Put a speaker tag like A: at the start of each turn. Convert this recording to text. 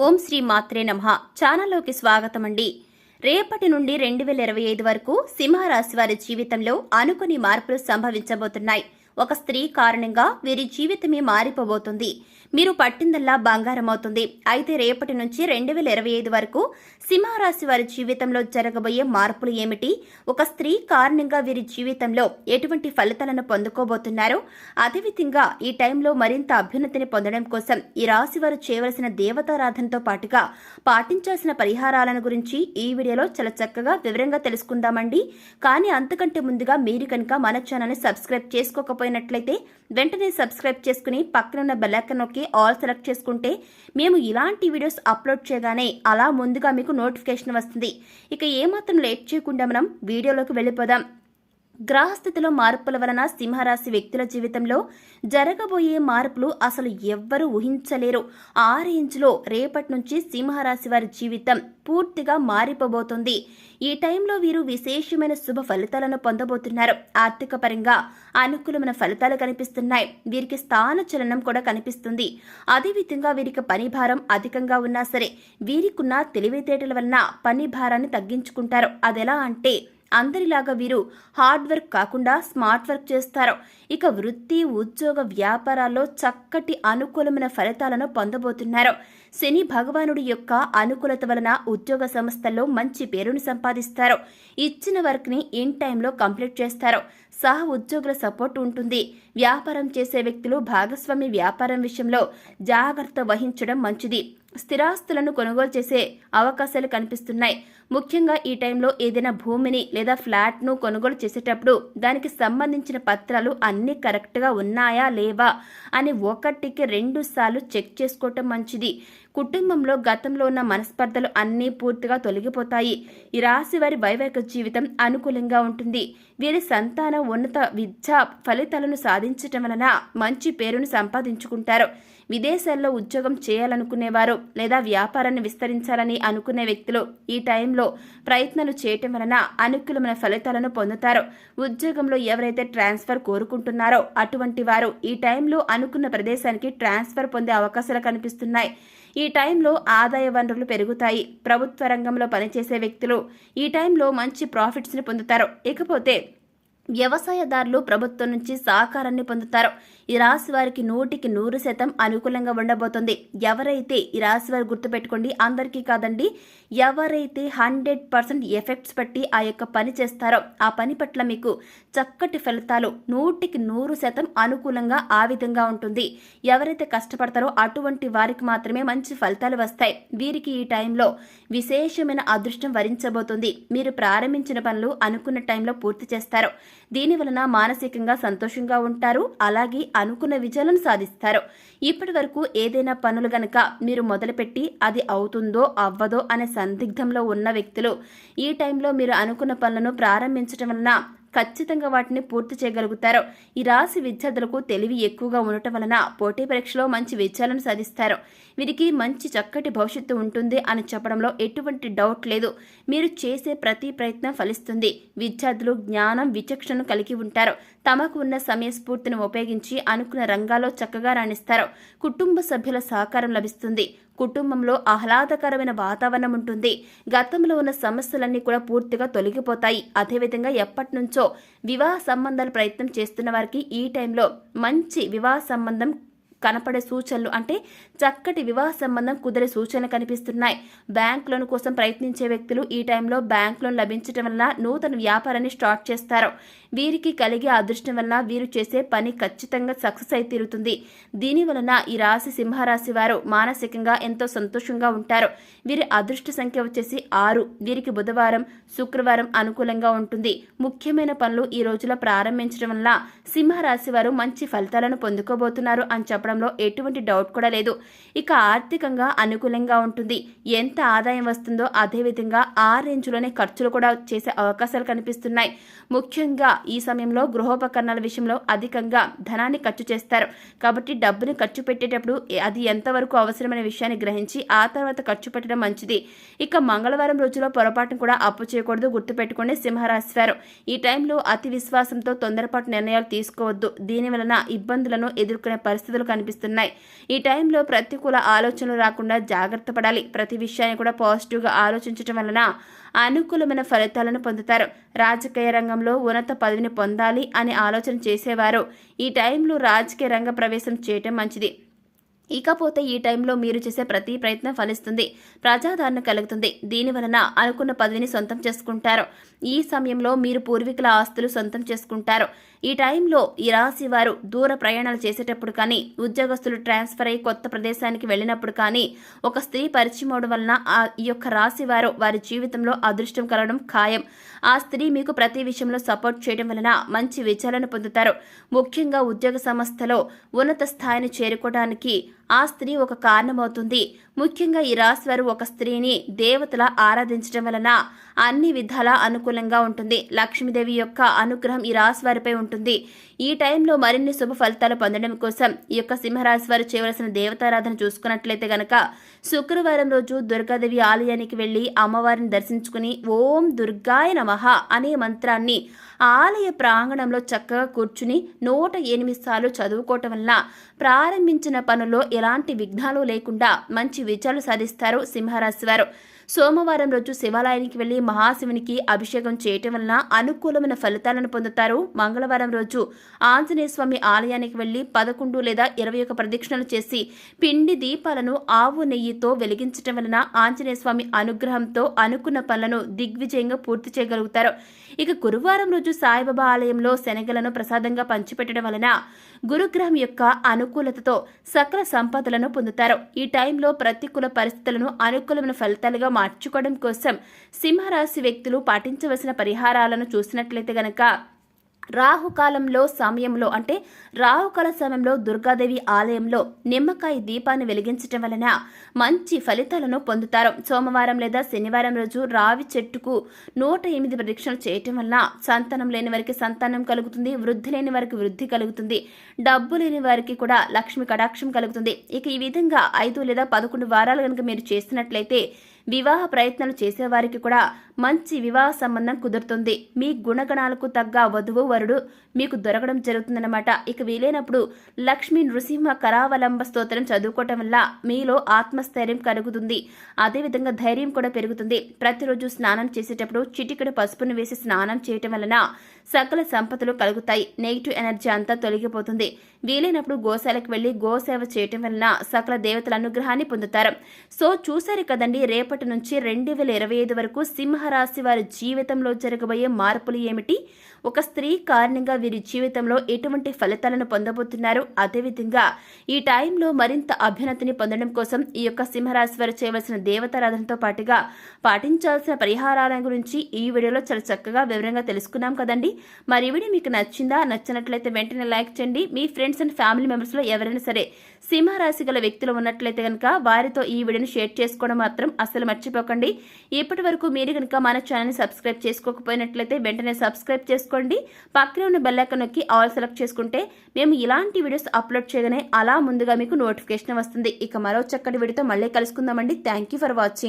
A: ఓం శ్రీ మాత్రే నమః. ఛానల్లోకి స్వాగతం అండి. రేపటి నుండి 2025 వరకు సింహరాశి వారి జీవితంలో అనుకోని మార్పులు సంభవించబోతున్నాయి. ఒక స్త్రీ కారణంగా వీరి జీవితమే మారిపోబోతుంది. మీరు పట్టిందల్లా బంగారం అవుతుంది. అయితే రేపటి నుంచి 2025 వరకు సింహరాశి వారి జీవితంలో జరగబోయే మార్పులు ఏమిటి, ఒక స్త్రీ కారణంగా వీరి జీవితంలో ఎటువంటి ఫలితాలను పొందుకోబోతున్నారు, అదేవిధంగా ఈ టైంలో మరింత అభ్యున్నతిని పొందడం కోసం ఈ రాశి వారు చేయవలసిన దేవతారాధనతో పాటుగా పాటించాల్సిన పరిహారాలను గురించి ఈ వీడియోలో చాలా చక్కగా వివరంగా తెలుసుకుందామండి. కానీ అంతకంటే ముందుగా మీరు కనుక మన ఛానల్ని సబ్స్క్రైబ్ చేసుకోకపోయినట్లయితే వెంటనే సబ్స్క్రైబ్ చేసుకుని పక్కనున్న బెల్ ఐకాన్ నొక్కి ఆల్ సెలెక్ట్ చేసుకుంటే మేము ఇలాంటి వీడియోస్ అప్లోడ్ చేయగానే అలా ముందుగా మీకు నోటిఫికేషన్ వస్తుంది. ఇక ఏమాత్రం లేట్ చేయకుండా మనం వీడియోలోకి వెళ్ళిపోదాం. గ్రహస్థితిలో మార్పుల వలన సింహరాశి వ్యక్తుల జీవితంలో జరగబోయే మార్పులు అసలు ఎవ్వరూ ఊహించలేరు. ఆ రేంజ్లో రేపటి నుంచి సింహరాశి వారి జీవితం పూర్తిగా మారిపోబోతుంది. ఈ టైంలో వీరు విశేషమైన శుభ ఫలితాలను పొందబోతున్నారు. ఆర్థిక పరంగా అనుకూలమైన ఫలితాలు కనిపిస్తున్నాయి. వీరికి స్థాన చలనం కూడా కనిపిస్తుంది. అదేవిధంగా వీరికి పని భారం అధికంగా ఉన్నా సరే వీరికున్న తెలివితేటల వలన పని భారాన్ని తగ్గించుకుంటారు. అదెలా అంటే అందరిలాగా వీరు హార్డ్ వర్క్ కాకుండా స్మార్ట్ వర్క్ చేస్తారు. ఇక వృత్తి, ఉద్యోగ, వ్యాపారాల్లో చక్కటి అనుకూలమైన ఫలితాలను పొందబోతున్నారు. శని భగవానుడి యొక్క అనుకూలత వలన ఉద్యోగ సంస్థల్లో మంచి పేరును సంపాదిస్తారు. ఇచ్చిన వర్క్ ని ఇన్ టైంలో కంప్లీట్ చేస్తారు. సహ ఉద్యోగుల సపోర్ట్ ఉంటుంది. వ్యాపారం చేసే వ్యక్తులు భాగస్వామి వ్యాపారం విషయంలో జాగ్రత్త వహించడం మంచిది. స్థిరాస్తులను కొనుగోలు చేసే అవకాశాలు కనిపిస్తున్నాయి. ముఖ్యంగా ఈ టైంలో ఏదైనా భూమిని లేదా ఫ్లాట్ను కొనుగోలు చేసేటప్పుడు దానికి సంబంధించిన పత్రాలు అన్నీ కరెక్ట్గా ఉన్నాయా లేవా అని 1-2 సార్లు చెక్ చేసుకోవటం మంచిది. కుటుంబంలో గతంలో ఉన్న మనస్పర్ధలు అన్నీ పూర్తిగా తొలగిపోతాయి. ఈ రాశి వారి వైవాహిక జీవితం అనుకూలంగా ఉంటుంది. వీరి సంతానం ఉన్నత విద్యా ఫలితాలను సాధించటం వలన మంచి పేరును సంపాదించుకుంటారు. విదేశాల్లో ఉద్యోగం చేయాలనుకునేవారు లేదా వ్యాపారాన్ని విస్తరించాలని అనుకునే వ్యక్తులు ఈ టైంలో ప్రయత్నాలు చేయటం వలన అనుకూలమైన ఫలితాలను పొందుతారు. ఉద్యోగంలో ఎవరైతే ట్రాన్స్ఫర్ కోరుకుంటున్నారో అటువంటి వారు ఈ టైంలో అనుకున్న ప్రదేశానికి ట్రాన్స్ఫర్ పొందే అవకాశాలు కనిపిస్తున్నాయి. ఈ టైంలో ఆదాయ వనరులు పెరుగుతాయి. ప్రభుత్వ రంగంలో పనిచేసే వ్యక్తులు ఈ టైంలో మంచి ప్రాఫిట్స్ని పొందుతారు. ఇకపోతే వ్యవసాయదారులు ప్రభుత్వం నుంచి సహకారాన్ని పొందుతారు. ఈ రాశి వారికి 100% అనుకూలంగా ఉండబోతుంది. ఎవరైతే ఈ రాశి వారు గుర్తుపెట్టుకోండి, అందరికీ కాదండి, ఎవరైతే 100% ఎఫెక్ట్స్ పెట్టి ఆ యొక్క పని చేస్తారో ఆ పని పట్ల మీకు చక్కటి ఫలితాలు 100% అనుకూలంగా ఆ విధంగా ఉంటుంది. ఎవరైతే కష్టపడతారో అటువంటి వారికి మాత్రమే మంచి ఫలితాలు వస్తాయి. వీరికి ఈ టైంలో విశేషమైన అదృష్టం వరించబోతుంది. మీరు ప్రారంభించిన పనులు అనుకున్న టైంలో పూర్తి చేస్తారు. దీని వలన మానసికంగా సంతోషంగా ఉంటారు. అలాగే అనుకున్న విజయాలను సాధిస్తారు. ఇప్పటి వరకు ఏదైనా పనులు గనక మీరు మొదలుపెట్టి అది అవుతుందో అవ్వదో అనే సందిగ్ధంలో ఉన్న వ్యక్తులు ఈ టైంలో మీరు అనుకున్న పనులను ప్రారంభించడం వలన ఖచ్చితంగా వాటిని పూర్తి చేయగలుగుతారు. ఈ రాశి విద్యార్థులకు తెలివి ఎక్కువగా ఉండటం వలన పోటీ పరీక్షలో మంచి విజయాలను సాధిస్తారు. వీరికి మంచి చక్కటి భవిష్యత్తు ఉంటుంది అని చెప్పడంలో ఎటువంటి డౌట్ లేదు. మీరు చేసే ప్రతి ప్రయత్నం ఫలిస్తుంది. విద్యార్థులు జ్ఞానం, విచక్షణను కలిగి ఉంటారు. తమకు ఉన్న సమయస్ఫూర్తిని ఉపయోగించి అనుకున్న రంగాల్లో చక్కగా రాణిస్తారు. కుటుంబ సభ్యుల సహకారం లభిస్తుంది. కుటుంబంలో ఆహ్లాదకరమైన వాతావరణం ఉంటుంది. గతంలో ఉన్న సమస్యలన్నీ కూడా పూర్తిగా తొలగిపోతాయి. అదేవిధంగా ఎప్పటి నుంచో వివాహ సంబంధాల ప్రయత్నం చేస్తున్న వారికి ఈ టైంలో మంచి వివాహ సంబంధం కనపడే సూచనలు, అంటే చక్కటి వివాహ సంబంధం కుదిరే సూచనలు కనిపిస్తున్నాయి. బ్యాంక్ లోన్ కోసం ప్రయత్నించే వ్యక్తులు ఈ టైంలో బ్యాంక్ లోన్ లభించడం వలన నూతన వ్యాపారాన్ని స్టార్ట్ చేస్తారు. వీరికి కలిగే అదృష్టం వలన వీరు చేసే పని ఖచ్చితంగా సక్సెస్ అయి తీరుతుంది. దీని వలన ఈ రాశి సింహరాశి వారు మానసికంగా ఎంతో సంతోషంగా ఉంటారు. వీరి అదృష్ట సంఖ్య వచ్చేసి 6. వీరికి బుధవారం, శుక్రవారం అనుకూలంగా ఉంటుంది. ముఖ్యమైన పనులు ఈ రోజులో ప్రారంభించడం వల్ల సింహరాశి వారు మంచి ఫలితాలను పొందుకోబోతున్నారు అని చెప్పడంలో ఎటువంటి డౌట్ కూడా లేదు. ఇక ఆర్థికంగా అనుకూలంగా ఉంటుంది. ఎంత ఆదాయం వస్తుందో అదేవిధంగా ఆ రేంజ్లోనే ఖర్చులు కూడా చేసే అవకాశాలు కనిపిస్తున్నాయి. ముఖ్యంగా ఈ సమయంలో గృహోపకరణాల విషయంలో అధికంగా ధనాన్ని ఖర్చు చేస్తారు. కాబట్టి డబ్బుని ఖర్చు పెట్టేటప్పుడు అది ఎంతవరకు అవసరమైన విషయాన్ని గ్రహించి ఆ తర్వాత ఖర్చు పెట్టడం మంచిది. ఇక మంగళవారం రోజులో పొరపాటును కూడా అప్పు చేయకూడదు. గుర్తుపెట్టుకోండి సింహరాశి వారు. ఈ టైంలో అతి విశ్వాసంతో తొందరపాటు నిర్ణయాలు తీసుకోవద్దు. దీని వలన ఇబ్బందులను ఎదుర్కొనే పరిస్థితులు కనిపిస్తున్నాయి. ఈ టైంలో ప్రతికూల ఆలోచనలు రాకుండా జాగ్రత్త పడాలి. ప్రతి విషయాన్ని కూడా పాజిటివ్గా ఆలోచించడం వలన అనుకూలమైన ఫలితాలను పొందుతారు. రాజకీయ రంగంలో ఉన్నత పదవిని పొందాలి అని ఆలోచన చేసేవారు ఈ టైంలో రాజకీయ రంగ ప్రవేశం చేయటం మంచిది. ఇకపోతే ఈ టైంలో మీరు చేసే ప్రతి ప్రయత్నం ఫలిస్తుంది. ప్రజాదరణ కలుగుతుంది. దీని వలన అనుకున్న పదవిని సొంతం చేసుకుంటారు. ఈ సమయంలో మీరు పూర్వీకుల ఆస్తులు సొంతం చేసుకుంటారు. ఈ టైంలో ఈ రాశి వారు దూర ప్రయాణాలు చేసేటప్పుడు కానీ, ఉద్యోగస్తులు ట్రాన్స్ఫర్ అయ్యి కొత్త ప్రదేశానికి వెళ్ళినప్పుడు కానీ, ఒక స్త్రీ పరిచయం అవడం వలన ఈ యొక్క రాశి వారు వారి జీవితంలో అదృష్టం కలగడం ఖాయం. ఆ స్త్రీ మీకు ప్రతి విషయంలో సపోర్ట్ చేయడం వలన మంచి విజయాలను పొందుతారు. ముఖ్యంగా ఉద్యోగ సంస్థలో ఉన్నత స్థాయిని చేరుకోవడానికి ఆ స్త్రీ ఒక కారణమవుతుంది. ముఖ్యంగా ఈ రాశి వారు ఒక స్త్రీని దేవతలా ఆరాధించడం వలన అన్ని విధాలా అనుకూలంగా ఉంటుంది. లక్ష్మీదేవి యొక్క అనుగ్రహం ఈ రాశి వారిపై ఉంటుంది. ఈ టైంలో మరిన్ని శుభ ఫలితాలు పొందడం కోసం ఈ యొక్క సింహరాశి వారు చేయవలసిన దేవతారాధన చూసుకున్నట్లయితే గనక శుక్రవారం రోజు దుర్గాదేవి ఆలయానికి వెళ్లి అమ్మవారిని దర్శించుకుని ఓం దుర్గాయ నమః అనే మంత్రాన్ని ఆలయ ప్రాంగణంలో చక్కగా కూర్చుని 108 సార్లు చదువుకోవటం వల్ల ప్రారంభించిన పనుల్లో ఎలాంటి విఘ్నాలు లేకుండా మంచి విజయాలు సాధిస్తారు సింహరాశి వారు. సోమవారం రోజు శివాలయానికి వెళ్లి మహాశివునికి అభిషేకం చేయటం వలన అనుకూలమైన ఫలితాలను పొందుతారు. మంగళవారం రోజు ఆంజనేయ స్వామి ఆలయానికి వెళ్లి 11 లేదా 21 ప్రదక్షిణలు చేసి పిండి దీపాలను ఆవు నెయ్యితో వెలిగించటం వలన ఆంజనేయ స్వామి అనుగ్రహంతో అనుకున్న పనులను దిగ్విజయంగా పూర్తి చేయగలుగుతారు. ఇక గురువారం రోజు సాయిబాబా ఆలయంలో శనగలను ప్రసాదంగా పంచిపెట్టడం వలన గురుగ్రహం యొక్క అనుకూలతతో సకల సంపదలను పొందుతారు. ఈ టైంలో ప్రతికూల పరిస్థితులను అనుకూలమైన ఫలితాలుగా మార్చుకోవడం కోసం సింహరాశి వ్యక్తులు పాటించవలసిన పరిహారాలను చూసినట్లయితే గనక రాహుకాల సమయంలో దుర్గాదేవి ఆలయంలో నిమ్మకాయ దీపాన్ని వెలిగించటం వలన మంచి ఫలితాలను పొందుతారు. సోమవారం లేదా శనివారం రోజు రావి చెట్టుకు 108 ప్రదక్షిణలు చేయటం వలన సంతానం లేని వారికి సంతానం కలుగుతుంది. వృద్ధి లేని వారికి వృద్ధి కలుగుతుంది. డబ్బు లేని వారికి కూడా లక్ష్మి కటాక్షం కలుగుతుంది. ఇక ఈ విధంగా 5 లేదా 11 వారాలు కనుక మీరు చేసినట్లయితే వివాహ ప్రయత్నాలు చేసేవారికి కూడా మంచి వివాహ సంబంధం కుదురుతుంది. మీ గుణగణాలకు తగ్గ వధువు వరుడు మీకు దొరకడం జరుగుతుందన్నమాట. ఇక వీలైనప్పుడు లక్ష్మీ నృసింహ కరావలంబ స్తోత్రం చదువుకోవటం వల్ల మీలో ఆత్మస్థైర్యం కలుగుతుంది. అదేవిధంగా ధైర్యం కూడా పెరుగుతుంది. ప్రతిరోజు స్నానం చేసేటప్పుడు చిటికెడు పసుపును వేసి స్నానం చేయటం వలన సకల సంపదలు కలుగుతాయి. నెగిటివ్ ఎనర్జీ అంతా తొలగిపోతుంది. వీలైనప్పుడు గోశాలకు వెళ్లి గోసేవ చేయటం వలన సకల దేవతల అనుగ్రహాన్ని పొందుతారు. సో చూశారు కదండి, రేపటి నుంచి 2025 వరకు సింహరాశి వారి జీవితంలో జరగబోయే మార్పులు ఏమిటి, ఒక స్త్రీ కారణంగా వీరి జీవితంలో ఎటువంటి ఫలితాలను పొందబోతున్నారు, అదేవిధంగా ఈ టైంలో మరింత అభ్యున్నతిని పొందడం కోసం ఈ యొక్క సింహరాశి వారు చేయవలసిన దేవతారాధనతో పాటుగా పాటించాల్సిన పరిహారాల గురించి ఈ వీడియోలో చాలా చక్కగా వివరంగా తెలుసుకున్నాం కదండి. మరి ఈ వీడియో మీకు నచ్చిందా? నచ్చినట్లయితే వెంటనే లైక్ చేయండి. మీ ఫ్రెండ్స్ అండ్ ఫ్యామిలీ మెంబర్స్లో ఎవరైనా సరే సింహరాశి గల వ్యక్తులు ఉన్నట్లయితే కనుక వారితో ఈ వీడియోని షేర్ చేసుకోవడం మాత్రం అస్సలు మర్చిపోకండి. ఇప్పటి వరకు మీరు కనుక మన ఛానల్ని సబ్స్క్రైబ్ చేసుకోకపోయినట్లయితే వెంటనే సబ్స్క్రైబ్ చేసుకోండి. పక్కనే ఉన్న బెల్ ఐకాన్ నొక్కి ఆల్ సెలెక్ట్ చేసుకుంటే మేము ఇలాంటి వీడియోస్ అప్లోడ్ చేయగానే అలా ముందుగా మీకు నోటిఫికేషన్ వస్తుంది. ఇక మరో చక్కటి వీడియోతో మళ్ళీ కలుసుకుందామండి. Thank you for watching.